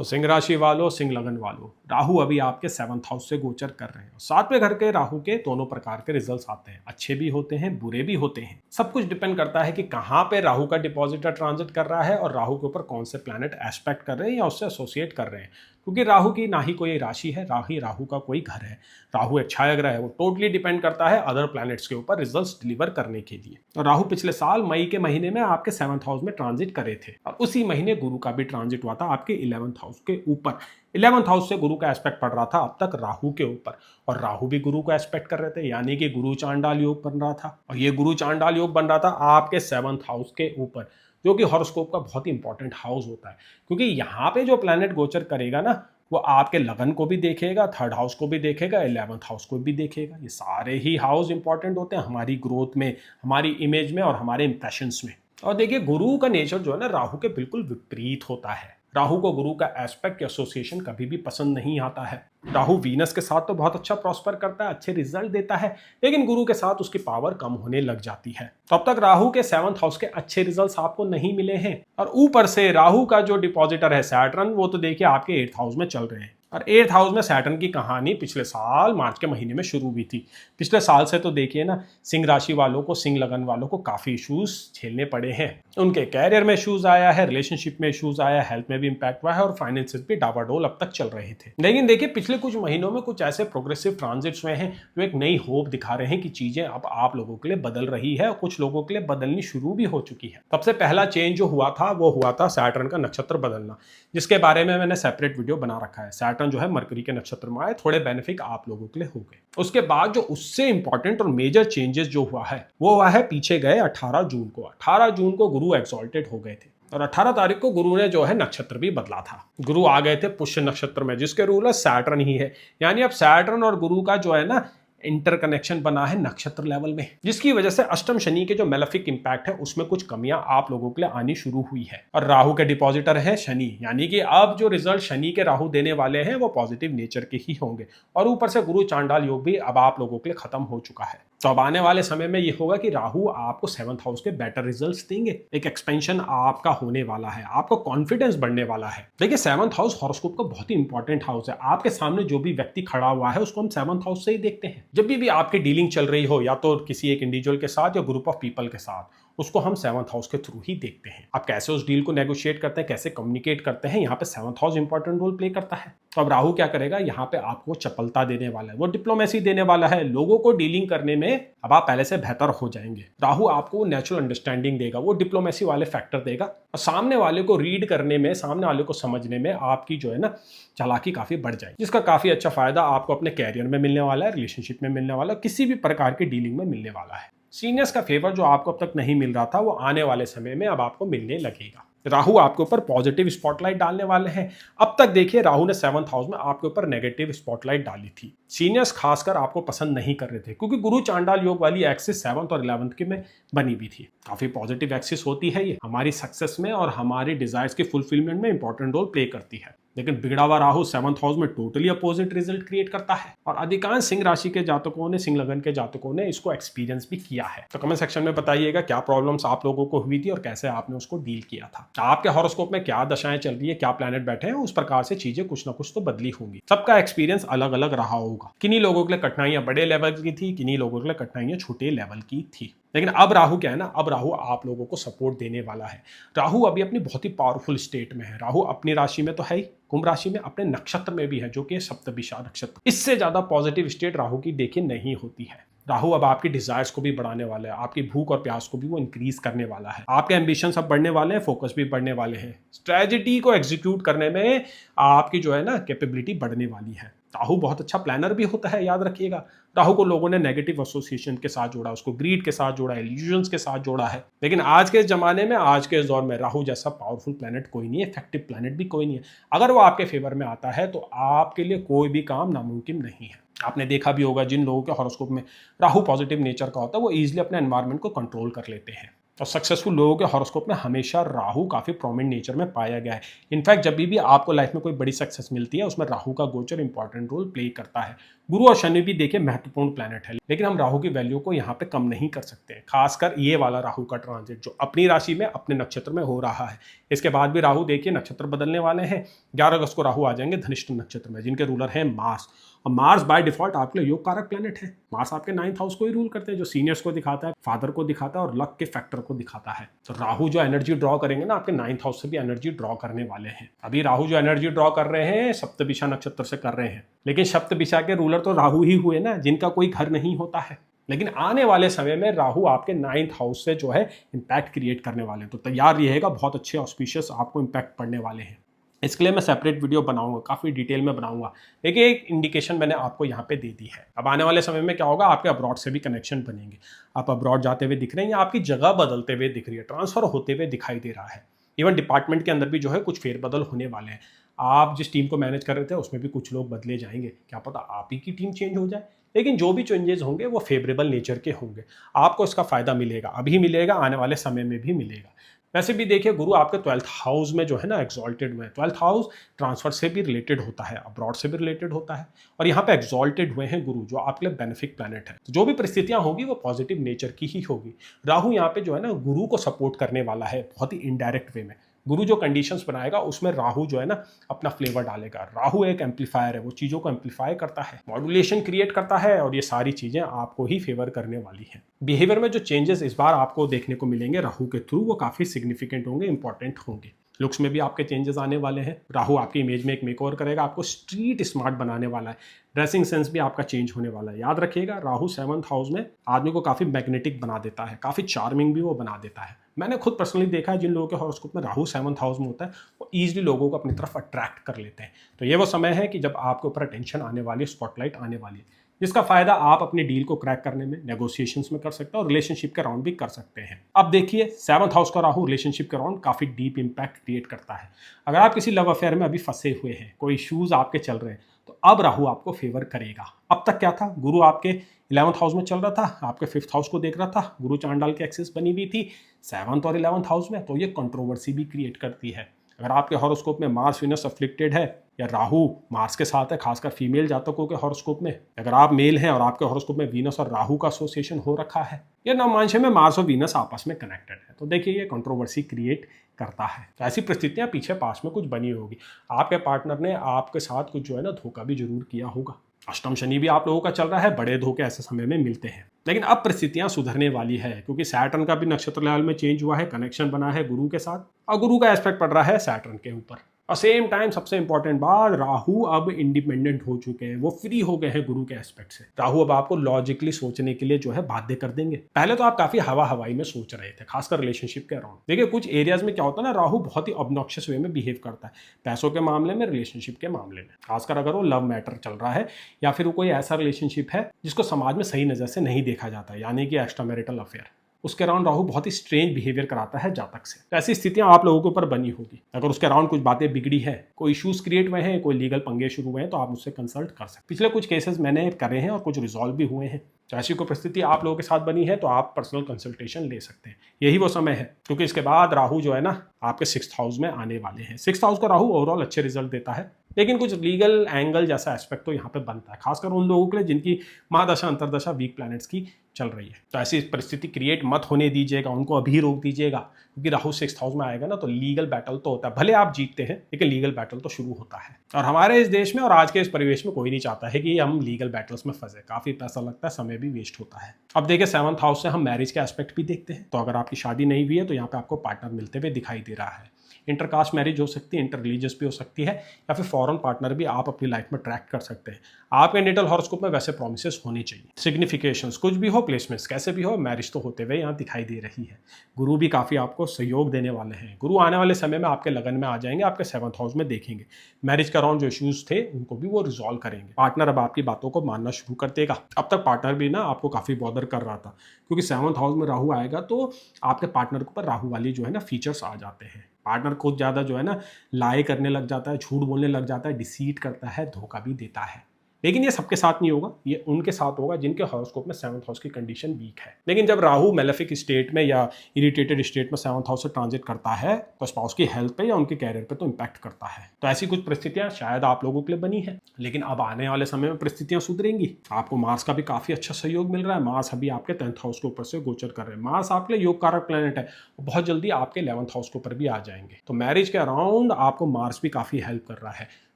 तो सिंह राशि वालों, सिंह लगन वालों, राहु अभी आपके 7th हाउस से गोचर कर रहे हैं। 7वें घर के राहु के दोनों प्रकार के रिजल्ट्स आते हैं, अच्छे भी होते हैं, बुरे भी होते हैं। सब कुछ डिपेंड करता है कि कहाँ पे राहु का डिपॉजिटर ट्रांजिट कर रहा है और राहु के ऊपर कौन से प्लैनेट एस्पेक्ट कर रहे हैं या उससे एसोसिएट कर रहे हैं। क्योंकि राहु की ना ही कोई राशि है, राहु का कोई घर है। राहु एक छाया ग्रह है, वो टोटली डिपेंड करता है अदर प्लैनेट्स के ऊपर रिजल्ट्स डिलीवर करने के लिए। और राहु पिछले साल मई के महीने में आपके 7th हाउस में ट्रांजिट करे थे और उसी महीने गुरु का भी ट्रांजिट हुआ था आपके 11th हाउस के ऊपर। 11th हाउस से गुरु का एस्पेक्ट पड़ रहा था अब तक राहु के ऊपर, और राहु भी गुरु को एस्पेक्ट कर रहे थे, यानी कि गुरु चांडाल योग बन रहा था। और ये गुरु चांडाल योग बन रहा था आपके 7th हाउस के ऊपर, जो कि हॉरोस्कोप का बहुत ही इंपॉर्टेंट हाउस होता है। क्योंकि यहाँ पे जो प्लैनेट गोचर करेगा ना, वो आपके लगन को भी देखेगा, 3rd हाउस को भी देखेगा, 11th हाउस को भी देखेगा। ये सारे ही हाउस इंपॉर्टेंट होते हैं हमारी ग्रोथ में, हमारी इमेज में और हमारे इंप्रेशंस में। और देखिए, गुरु का नेचर जो है ना, राहु के बिल्कुल विपरीत होता है। राहु को गुरु का एस्पेक्ट एसोसिएशन कभी भी पसंद नहीं आता है। राहु वीनस के साथ तो बहुत अच्छा प्रॉस्पर करता है, अच्छे रिजल्ट देता है, लेकिन गुरु के साथ उसकी पावर कम होने लग जाती है। तो अब तक राहु के 7th हाउस के अच्छे रिजल्ट्स आपको नहीं मिले हैं। और ऊपर से राहु का जो डिपॉजिटर है सैटर्न, वो तो देखिए आपके 8th हाउस में चल रहे हैं। और 8th हाउस में सैटर्न की कहानी पिछले साल मार्च के महीने में शुरू हुई थी। पिछले साल से तो देखिए ना, सिंह राशि वालों को, सिंह लगन वालों को काफ़ी इश्यूज झेलने पड़े हैं। उनके कैरियर में इश्यूज आया है, रिलेशनशिप में इश्यूज आया है, हेल्थ में भी इंपैक्ट हुआ है और फाइनेंसेस भी डावाडोल अब तक चल रहे थे। लेकिन देखिए, पिछले कुछ महीनों में कुछ ऐसे प्रोग्रेसिव ट्रांजिट्स हुए हैं जो एक नई होप दिखा रहे हैं कि चीज़ें अब आप लोगों के लिए बदल रही है और कुछ लोगों के लिए बदलनी शुरू भी हो चुकी है। सबसे पहला चेंज जो हुआ था वो हुआ था सैटर्न का नक्षत्र बदलना, जिसके बारे में मैंने सेपरेट वीडियो बना रखा है। सैटर्न जो है मरकरी के नक्षत्र में आए, थोड़े बेनिफिट आप लोगों के लिए हो गए। उसके बाद जो उससे इंपॉर्टेंट और मेजर चेंजेस जो हुआ है वो हुआ है पीछे गए 18 जून को। 18 जून को गुरु एक्सॉल्टेड हो गए थे और 18 तारीख को गुरु ने जो है नक्षत्र भी बदला था। गुरु आ गए थे पुष्य नक्षत्र में, जिसके रूलर सैटर्न ही है। यानी अब सैटर्न और गुरु का जो है ना इंटरकनेक्शन बना है नक्षत्र लेवल में, जिसकी वजह से अष्टम शनि के जो मेलेफिक इंपैक्ट है उसमें कुछ कमियां आप लोगों के लिए आनी शुरू हुई है। और राहु के डिपॉजिटर है शनि, यानी कि अब जो रिजल्ट शनि के राहु देने वाले हैं वो पॉजिटिव नेचर के ही होंगे। और ऊपर से गुरु चांडाल योग भी अब आप लोगों के लिए खत्म हो चुका है। तो अब आने वाले समय में ये होगा कि राहु आपको 7th हाउस के बेटर रिजल्ट्स देंगे। एक एक्सपेंशन आपका होने वाला है, आपको कॉन्फिडेंस बढ़ने वाला है। देखिए, 7th हाउस हॉरोस्कोप का बहुत ही इंपॉर्टेंट हाउस है। आपके सामने जो भी व्यक्ति खड़ा हुआ है उसको हम 7th हाउस से ही देखते हैं। जब भी आपकी डीलिंग चल रही हो, या तो किसी एक इंडिविजुअल के साथ या ग्रुप ऑफ पीपल के साथ, उसको हम 7th हाउस के थ्रू ही देखते हैं। आप कैसे उस डील को नेगोशिएट करते हैं, कैसे कम्युनिकेट करते हैं, यहाँ पे 7th house important role play करता है। तो अब राहु क्या करेगा, यहाँ पे आपको चपलता देने वाला है, वो डिप्लोमेसी देने वाला है। लोगों को डीलिंग करने में अब आप पहले से बेहतर हो जाएंगे। राहु आपको नेचुरल अंडरस्टैंडिंग देगा, वो डिप्लोमेसी वाले फैक्टर देगा और सामने वाले को रीड करने में, सामने वाले को समझने में आपकी जो है ना चालाकी काफी बढ़ जाएगी, जिसका काफी अच्छा फायदा आपको अपने कैरियर में मिलने वाला है, रिलेशनशिप में मिलने वाला है, किसी भी प्रकार की डीलिंग में मिलने वाला है। सीनियर्स का फेवर जो आपको अब तक नहीं मिल रहा था वो आने वाले समय में अब आपको मिलने लगेगा। राहु आपके ऊपर पॉजिटिव स्पॉटलाइट डालने वाले हैं। अब तक देखिए, राहु ने 7th हाउस में आपके ऊपर नेगेटिव स्पॉटलाइट डाली थी। सीनियर्स खासकर आपको पसंद नहीं कर रहे थे, क्योंकि गुरु चांडाल योग वाली एक्सिस 7th और 11th के में बनी भी थी। काफी पॉजिटिव एक्सिस होती है, ये हमारी सक्सेस में और हमारी डिजायर्स के फुलफिलमेंट में इंपॉर्टेंट रोल प्ले करती है। लेकिन बिगड़ा हुआ राहु 7th हाउस में टोटली अपोजिट रिजल्ट क्रिएट करता है और अधिकांश सिंह राशि के जातकों ने, सिंह लगन के जातकों ने इसको एक्सपीरियंस भी किया है। तो कमेंट सेक्शन में बताइएगा क्या प्रॉब्लम्स आप लोगों को हुई थी और कैसे आपने उसको डील किया था। आपके हॉरोस्कोप में क्या दशाएं चल रही है, क्या प्लैनेट बैठे हैं, उस प्रकार से चीजें कुछ ना कुछ तो बदली होंगी। सबका एक्सपीरियंस अलग अलग रहा होगा। किन्हीं लोगों के लिए कठिनाइयां बड़े लेवल की थी, किन्हीं लोगों के लिए कठिनाइयां छोटे लेवल की थी। लेकिन अब राहु क्या है ना, अब राहु आप लोगों को सपोर्ट देने वाला है। राहु अभी अपनी बहुत ही पावरफुल स्टेट में है। राहु अपनी राशि में तो है ही, कुंभ राशि में अपने नक्षत्र में भी है, जो कि सप्तभिषा नक्षत्र। इससे ज्यादा पॉजिटिव स्टेट राहु की देखिए नहीं होती है। राहु अब आपकी डिजायर्स को भी बढ़ाने वाला है, आपकी भूख और प्यास को भी वो इंक्रीज करने वाला है। आपके एम्बिशन सब बढ़ने वाले हैं, फोकस भी बढ़ने वाले हैं। स्ट्रेटजी को एग्जीक्यूट करने में आपकी जो है ना कैपेबिलिटी बढ़ने वाली है। राहु बहुत अच्छा प्लानर भी होता है, याद रखिएगा। राहु को लोगों ने नेगेटिव एसोसिएशन के साथ जोड़ा, उसको ग्रीड के साथ जोड़ा, इल्यूजन्स के साथ जोड़ा है। लेकिन आज के जमाने में, आज के इस दौर में राहु जैसा पावरफुल प्लैनेट कोई नहीं है, इफेक्टिव प्लैनेट भी कोई नहीं है। अगर वो आपके फेवर में आता है तो आपके लिए कोई भी काम नामुमकिन नहीं है। आपने देखा भी होगा, जिन लोगों के हॉरोस्कोप में राहु पॉजिटिव नेचर का होता है वो इजीली अपने एनवायरनमेंट को कंट्रोल कर लेते हैं। और सक्सेसफुल लोगों के हॉरोस्कोप में हमेशा राहु काफी प्रोमिनेंट नेचर में पाया गया है। इनफैक्ट जब भी आपको लाइफ में कोई बड़ी सक्सेस मिलती है उसमें राहु का गोचर इंपॉर्टेंट रोल प्ले करता है। गुरु और शनि भी देखिए महत्वपूर्ण प्लैनेट है, लेकिन हम राहु की वैल्यू को यहाँ पे कम नहीं कर सकते हैं, खासकर ये वाला राहु का ट्रांजिट जो अपनी राशि में अपने नक्षत्र में हो रहा है। इसके बाद भी राहु देखिए नक्षत्र बदलने वाले हैं। 11 अगस्त को राहु आ जाएंगे धनिष्ठ नक्षत्र में, जिनके रूलर हैं मार्स। और मार्स बाय डिफॉल्ट आपके लिए योग कारक प्लैनेट है। मार्स आपके 9th हाउस को ही रूल करते हैं, जो सीनियर्स को दिखाता है, फादर को दिखाता है और लक के फैक्टर को दिखाता है। तो राहु जो एनर्जी ड्रॉ करेंगे ना, आपके 9th हाउस से भी एनर्जी ड्रॉ करने वाले हैं। अभी राहु जो एनर्जी ड्रॉ कर रहे हैं सप्तभिषा नक्षत्र से कर रहे हैं, लेकिन सप्तभिषा के रूलर तो राहु ही हुए ना, जिनका कोई घर नहीं होता है। लेकिन आने वाले समय में राहु आपके 9th हाउस से जो है इंपैक्ट क्रिएट करने वाले हैं, तो तैयार रहिएगा, बहुत अच्छे ऑस्पिशियस आपको इंपैक्ट पड़ने वाले हैं। इसके लिए मैं सेपरेट वीडियो बनाऊंगा, काफ़ी डिटेल में बनाऊंगा। देखिए एक इंडिकेशन मैंने आपको यहाँ पे दे दी है। अब आने वाले समय में क्या होगा, आपके अब्रॉड से भी कनेक्शन बनेंगे। आप अब्रॉड जाते हुए दिख रहे हैं या आपकी जगह बदलते हुए दिख रही है, ट्रांसफर होते हुए दिखाई दे रहा है। इवन डिपार्टमेंट के अंदर भी जो है कुछ फेरबदल होने वाले हैं। आप जिस टीम को मैनेज कर रहे थे उसमें भी कुछ लोग बदले जाएंगे, क्या पता आप ही की टीम चेंज हो जाए। लेकिन जो भी चेंजेस होंगे वो फेवरेबल नेचर के होंगे, आपको इसका फायदा मिलेगा, अभी मिलेगा, आने वाले समय में भी मिलेगा। वैसे भी देखिए गुरु आपके 12th हाउस में जो है ना एक्सॉल्टेड हुए हैं। 12th हाउस ट्रांसफर से भी रिलेटेड होता है, अब्रॉड से भी रिलेटेड होता है, और यहाँ पे एक्सॉल्टेड हुए हैं गुरु, जो आपके लिए बेनिफिक प्लैनेट है। तो जो भी परिस्थितियां होगी वो पॉजिटिव नेचर की ही होगी। राहु यहाँ पे जो है ना गुरु को सपोर्ट करने वाला है बहुत ही इनडायरेक्ट वे में। गुरु जो कंडीशंस बनाएगा उसमें राहु जो है ना अपना फ्लेवर डालेगा। राहु एक एम्पलीफायर है, वो चीज़ों को एम्पलीफाई करता है, मॉड्यूलेशन क्रिएट करता है, और ये सारी चीज़ें आपको ही फेवर करने वाली हैं। बिहेवियर में जो चेंजेस इस बार आपको देखने को मिलेंगे राहु के थ्रू, वो काफ़ी सिग्निफिकेंट होंगे, इंपॉर्टेंट होंगे। लुक्स में भी आपके चेंजेस आने वाले हैं। राहु आपकी इमेज में एक मेकओवर करेगा, आपको स्ट्रीट स्मार्ट बनाने वाला है। ड्रेसिंग सेंस भी आपका चेंज होने वाला है। याद रखिएगा राहु 7th हाउस में आदमी को काफ़ी मैग्नेटिक बना देता है, काफ़ी चार्मिंग भी वो बना देता है। मैंने खुद पर्सनली देखा है, जिन लोगों के हॉरोस्कोप में राहु 7th हाउस में होता है वो ईजिली लोगों को अपनी तरफ अट्रैक्ट कर लेते हैं। तो ये वो समय है कि जब आपके ऊपर अटेंशन आने वाली है, स्पॉटलाइट आने वाली है, जिसका फायदा आप अपनी डील को क्रैक करने में, नेगोशिएशंस में कर सकते हैं और रिलेशनशिप के राउंड भी कर सकते हैं। अब देखिए 7th हाउस का राहु रिलेशनशिप के राउंड काफ़ी डीप इंपैक्ट क्रिएट करता है। अगर आप किसी लव अफेयर में अभी फंसे हुए हैं, कोई इश्यूज आपके चल रहे हैं, तो अब राहु आपको फेवर करेगा। अब तक क्या था, गुरु आपके 11th हाउस में चल रहा था, आपके 5th हाउस को देख रहा था, गुरु चांडाल की एक्सिस बनी हुई थी 7th और 11th हाउस में, तो ये कंट्रोवर्सी भी क्रिएट करती है। अगर आपके हॉरोस्कोप में मार्स वीनस अफ्लिक्टेड है या राहु मार्स के साथ है, खासकर फीमेल जातकों के हॉरोस्कोप में, अगर आप मेल हैं और आपके हॉरोस्कोप में वीनस और राहु का एसोसिएशन हो रखा है, या नवमांश में मार्स और वीनस आपस में कनेक्टेड है, तो देखिए ये कंट्रोवर्सी क्रिएट करता है। तो ऐसी परिस्थितियां पीछे पास में कुछ बनी होगी। आपके पार्टनर ने आपके साथ कुछ जो है ना धोखा भी जरूर किया होगा। अष्टम शनि भी आप लोगों का चल रहा है, बड़े धोखे ऐसे समय में मिलते हैं। लेकिन अब परिस्थितियां सुधरने वाली है, क्योंकि सैटर्न का भी नक्षत्र लेवल में चेंज हुआ है, कनेक्शन बना है गुरु के साथ, और गुरु का एस्पेक्ट पड़ रहा है सैटर्न के ऊपर। और सेम टाइम सबसे इंपॉर्टेंट बात, राहु अब इंडिपेंडेंट हो चुके हैं, वो फ्री हो गए हैं गुरु के एस्पेक्ट से। राहु अब आपको लॉजिकली सोचने के लिए जो है बाध्य कर देंगे। पहले तो आप काफी हवाई में सोच रहे थे, खासकर रिलेशनशिप के अराउंड। देखिए कुछ एरियाज में क्या होता है ना, राहु बहुत ही ऑब्नॉक्शियस वे में बिहेव करता है, पैसों के मामले में, रिलेशनशिप के मामले में, खासकर अगर वो लव मैटर चल रहा है या फिर वो कोई ऐसा रिलेशनशिप है जिसको समाज में सही नजर से नहीं देखा जाता है, यानी कि एक्स्ट्रा मैरिटल अफेयर। उसके अराउंड राहु बहुत ही स्ट्रेंज बिहेवियर कराता है जातक से। तो ऐसी स्थितियां आप लोगों के ऊपर बनी होगी। अगर उसके अराउंड कुछ बातें बिगड़ी है, कोई इश्यूज क्रिएट हुए हैं, कोई लीगल पंगे शुरू हुए हैं, तो आप मुझसे कंसल्ट कर सकते हैं। पिछले कुछ केसेस मैंने करे हैं और कुछ रिजॉल्व भी हुए हैं। तो ऐसी कोई परिस्थिति आप लोगों के साथ बनी है तो आप पर्सनल कंसल्टेशन ले सकते हैं। यही वो समय है, क्योंकि इसके बाद राहु जो है ना आपके 6th हाउस में आने वाले हैं। 6th हाउस को राहु ओवरऑल अच्छे रिजल्ट देता है, लेकिन कुछ लीगल एंगल जैसा एस्पेक्ट तो यहाँ पे बनता है, खासकर उन लोगों के लिए जिनकी महादशा अंतरदशा वीक प्लैनेट्स की चल रही है। तो ऐसी परिस्थिति क्रिएट मत होने दीजिएगा, उनको अभी रोक दीजिएगा, क्योंकि राहु 6th हाउस में आएगा ना तो लीगल बैटल तो होता है। भले आप जीतते हैं लेकिन लीगल बैटल तो शुरू होता है, और हमारे इस देश में और आज के इस परिवेश में कोई नहीं चाहता है कि हम लीगल बैटल्स में फंसे। काफी पैसा लगता है, समय भी वेस्ट होता है। अब देखिए 7th हाउस से हम मैरिज के एस्पेक्ट भी देखते हैं। तो अगर आपकी शादी नहीं हुई है तो यहाँ पे आपको पार्टनर मिलते हुए दिखाई दे रहा है। इंटरकास्ट मैरिज हो सकती है, इंटर रिलीजियस भी हो सकती है, या फिर फॉरेन पार्टनर भी आप अपनी लाइफ में ट्रैक कर सकते हैं। आपके नेटल हॉरोस्कोप में वैसे प्रोमिसेस होनी चाहिए। सिग्निफिकेशंस कुछ भी हो, प्लेसमेंट्स कैसे भी हो, मैरिज तो होते हुए यहाँ दिखाई दे रही है। गुरु भी काफ़ी आपको सहयोग देने वाले हैं। गुरु आने वाले समय में आपके लगन में आ जाएंगे, आपके 7th हाउस में देखेंगे। मैरिज के अराउंड जो इश्यूज थे उनको भी वो रिजॉल्व करेंगे। पार्टनर अब आपकी बातों को मानना शुरू कर देगा। अब तक पार्टनर भी ना आपको काफ़ी बॉदर कर रहा था, क्योंकि 7th हाउस में राहु आएगा तो आपके पार्टनर के ऊपर राहु वाली जो है ना फीचर्स आ जाते हैं। पार्टनर खुद ज़्यादा जो है ना लाए करने लग जाता है, झूठ बोलने लग जाता है, डिसीट करता है, धोखा भी देता है। लेकिन ये सबके साथ नहीं होगा, ये उनके साथ होगा जिनके हॉरोस्कोप में 7th हाउस की कंडीशन वीक है। लेकिन जब राहु मेलेफिक स्टेट में या इरिटेटेड स्टेट में 7th हाउस से ट्रांजिट करता है तो स्पाउस की हेल्थ पे या उनके कैरियर पे तो इंपैक्ट करता है। तो ऐसी कुछ परिस्थितियां शायद आप लोगों के लिए बनी है, लेकिन अब आने वाले समय में परिस्थितियां सुधरेंगी। आपको मार्स का भी काफी अच्छा सहयोग मिल रहा है। मार्स अभी आपके 10th हाउस के ऊपर से गोचर कर रहे हैं। मार्स आपके लिए योग कारक प्लेनेट है, बहुत जल्दी आपके 11th हाउस के ऊपर भी आ जाएंगे। तो मैरिज के अराउंड आपको मार्स भी काफी हेल्प कर रहा है,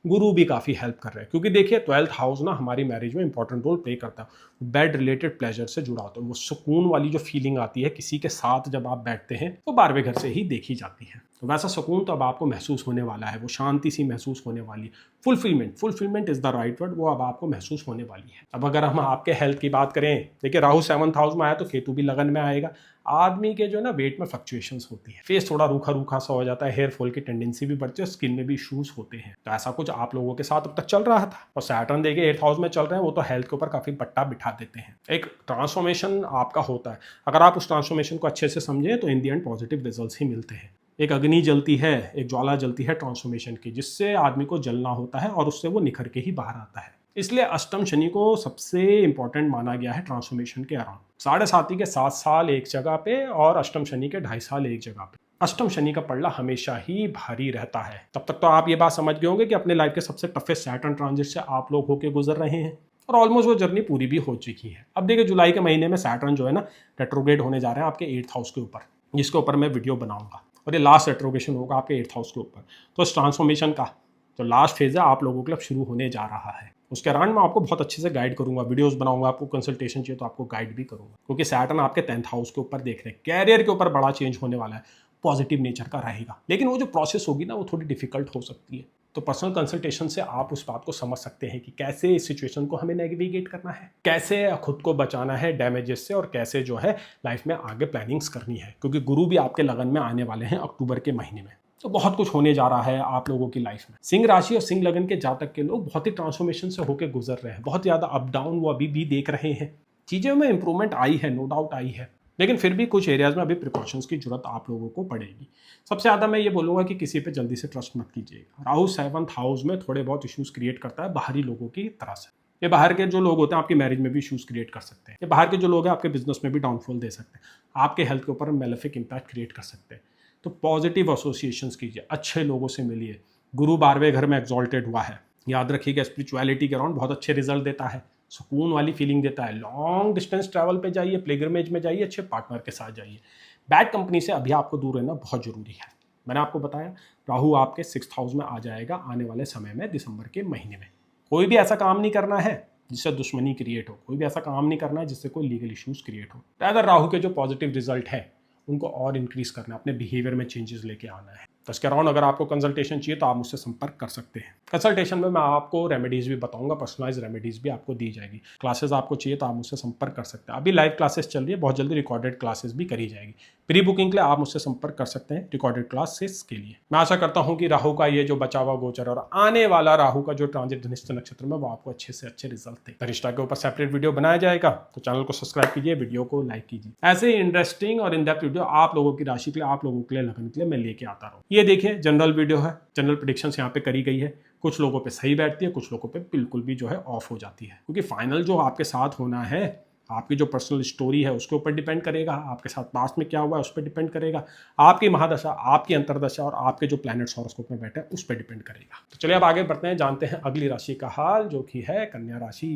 गुरु भी काफ़ी हेल्प कर रहे हैं, क्योंकि देखिए 12th हाउस ना हमारी मैरिज में इंपॉर्टेंट रोल प्ले करता है। बेड रिलेटेड प्लेजर से जुड़ा होता है, वो सुकून वाली जो फीलिंग आती है किसी के साथ जब आप बैठते हैं तो 12वें घर से ही देखी जाती है। तो वैसा सुकून तो अब आपको महसूस होने वाला है, वो शांति सी महसूस होने वाली है। Fulfilment is the right word, वो अब आपको महसूस होने वाली है। अब अगर हम आपके हेल्थ की बात करें, देखिए राहु 7th हाउस में आया तो केतु भी लगन में आएगा। आदमी के जो ना वेट में फ्लक्चुएशंस होती है, फेस थोड़ा रूखा रूखा सा हो जाता है, हेयर फॉल की टेंडेंसी भी बढ़ती है, स्किन में भी इश्यूज होते हैं। तो ऐसा कुछ आप लोगों के साथ अब तक चल रहा था। और सैटर्न देखिए 8th हाउस में चल रहे हैं, वो तो हेल्थ के ऊपर काफी पट्टा बिठा देते हैं। एक ट्रांसफॉर्मेशन आपका होता है, अगर आप उस ट्रांसफॉर्मेशन को अच्छे से समझें तो इन दी एंड पॉजिटिव रिजल्ट्स ही मिलते हैं। एक अग्नि जलती है, एक ज्वाला जलती है ट्रांसफॉर्मेशन की, जिससे आदमी को जलना होता है और उससे वो निखर के ही बाहर आता है। इसलिए अष्टम शनि को सबसे इंपॉर्टेंट माना गया है ट्रांसफॉर्मेशन के अराउंड। 7.5 के 7 साल एक जगह पे और अष्टम शनि के 2.5 साल एक जगह पे। अष्टम शनि का पड़ला हमेशा ही भारी रहता है। तब तक तो आप ये बात समझ गए होंगे कि अपने लाइफ के सबसे टफेस्ट सैटर्न ट्रांजिट से आप लोग होके गुजर रहे हैं और ऑलमोस्ट वो जर्नी पूरी भी हो चुकी है। अब देखिए जुलाई के महीने में सैटर्न जो है ना रेट्रोग्रेड होने जा रहे हैं आपके 8th हाउस के ऊपर, जिसके ऊपर मैं वीडियो बनाऊंगा, और ये लास्ट रेट्रोग्रेशन होगा आपके 8th हाउस के ऊपर। तो इस ट्रांसफॉर्मेशन का जो लास्ट फेज है आप लोगों के लिए शुरू होने जा रहा है। उसके अराउंड मैं आपको बहुत अच्छे से गाइड करूंगा, वीडियोस बनाऊंगा, आपको कंसल्टेशन चाहिए तो आपको गाइड भी करूंगा, क्योंकि सैटर्न आपके 10th हाउस के ऊपर देख रहे हैं, कैरियर के ऊपर बड़ा चेंज होने वाला है, पॉजिटिव नेचर का रहेगा। लेकिन वो जो प्रोसेस होगी ना वो थोड़ी डिफिकल्ट हो सकती है। तो पर्सनल कंसल्टेशन से आप उस बात को समझ सकते हैं कि कैसे इस सिचुएशन को हमें नेविगेट करना है, कैसे खुद को बचाना है डैमेजेस से, और कैसे जो है लाइफ में आगे प्लानिंग्स करनी है, क्योंकि गुरु भी आपके लगन में आने वाले हैं अक्टूबर के महीने में। तो बहुत कुछ होने जा रहा है आप लोगों की लाइफ में। सिंह राशि और सिंह लगन के जातक के लोग बहुत ही ट्रांसफॉर्मेशन से होकर गुजर रहे हैं, बहुत ज़्यादा अप डाउन वो अभी भी देख रहे हैं। चीज़ों में इंप्रूवमेंट आई है, नो डाउट आई है, लेकिन फिर भी कुछ एरियाज में अभी प्रिकॉशंस की जरूरत आप लोगों को पड़ेगी। सबसे ज़्यादा मैं ये बोलूँगा कि किसी पे जल्दी से ट्रस्ट मत कीजिएगा। राहु 7th हाउस में थोड़े बहुत इश्यूज क्रिएट करता है बाहरी लोगों की तरह से। ये बाहर के जो लोग होते हैं आपकी मैरिज में भी इश्यूज क्रिएट कर सकते हैं, ये बाहर के जो लोग हैं आपके बिजनेस में भी डाउनफॉल दे सकते हैं, आपके हेल्थ के ऊपर मेलेफिक इंपैक्ट क्रिएट कर सकते हैं। तो पॉजिटिव एसोसिएशंस कीजिए, अच्छे लोगों से मिलिए। गुरु 12वें घर में एग्जॉल्टेड हुआ है, याद रखिएगा स्पिरिचुअलिटी के अराउंड बहुत अच्छे रिजल्ट देता है, सुकून वाली फीलिंग देता है। लॉन्ग डिस्टेंस ट्रैवल पे जाइए, प्लेग्रमेज में जाइए, अच्छे पार्टनर के साथ जाइए। बैड कंपनी से अभी आपको दूर रहना बहुत जरूरी है। मैंने आपको बताया राहु आपके 6th हाउस में आ जाएगा आने वाले समय में, दिसंबर के महीने में। कोई भी ऐसा काम नहीं करना है जिससे दुश्मनी क्रिएट हो, कोई भी ऐसा काम नहीं करना है जिससे कोई लीगल इश्यूज क्रिएट हो। रादर राहु के जो पॉजिटिव रिजल्ट है उनको और इंक्रीज करना है, अपने बिहेवियर में चेंजेस लेके आना है। तो इसके अराउंड अगर आपको कंसल्टेशन चाहिए तो आप मुझसे संपर्क कर सकते हैं। कंसल्टेशन में मैं आपको रेमेडीज भी बताऊंगा, पर्सनलाइज रेमेडीज भी आपको दी जाएगी। क्लासेस आपको चाहिए तो आप मुझसे संपर्क कर सकते हैं। अभी लाइव क्लासेस चल रही है, बहुत जल्दी रिकॉर्डेड क्लासेस भी करी जाएगी। प्री बुकिंग के लिए आप मुझसे संपर्क कर सकते हैं रिकॉर्डेड क्लासेस के लिए। मैं आशा करता हूँ कि राहु का ये जो बचा हुआ गोचर और आने वाला राहु का जो ट्रांजिट धनिष्ठा नक्षत्र में वो आपको अच्छे से अच्छे रिजल्ट दे। धनिष्ठा के ऊपर सेपरेट वीडियो बनाया जाएगा, तो चैनल को सब्सक्राइब कीजिए, वीडियो को लाइक कीजिए। ऐसे ही इंटरेस्टिंग और इन डेप्थ वीडियो आप लोगों की राशि के लिए, आप लोगों के लिए, लगन के लिए मैं लेके आता रहूँ। ये देखिए जनरल वीडियो है, जनरल प्रेडिक्शंस यहाँ पे करी गई है। कुछ लोगों पे सही बैठती है, कुछ लोगों पे बिल्कुल भी जो है ऑफ हो जाती है, क्योंकि फाइनल जो आपके साथ होना है, आपकी जो पर्सनल स्टोरी है उसके ऊपर डिपेंड करेगा, आपके साथ पास्ट में क्या हुआ है उस पर डिपेंड करेगा, आपकी महादशा, आपकी अंतरदशा और आपके जो प्लैनेट्स हॉरोस्कोप में बैठे हैं उस पर डिपेंड करेगा। तो चलिए अब आगे बढ़ते हैं, जानते हैं अगली राशि का हाल, जो कि है कन्या राशि।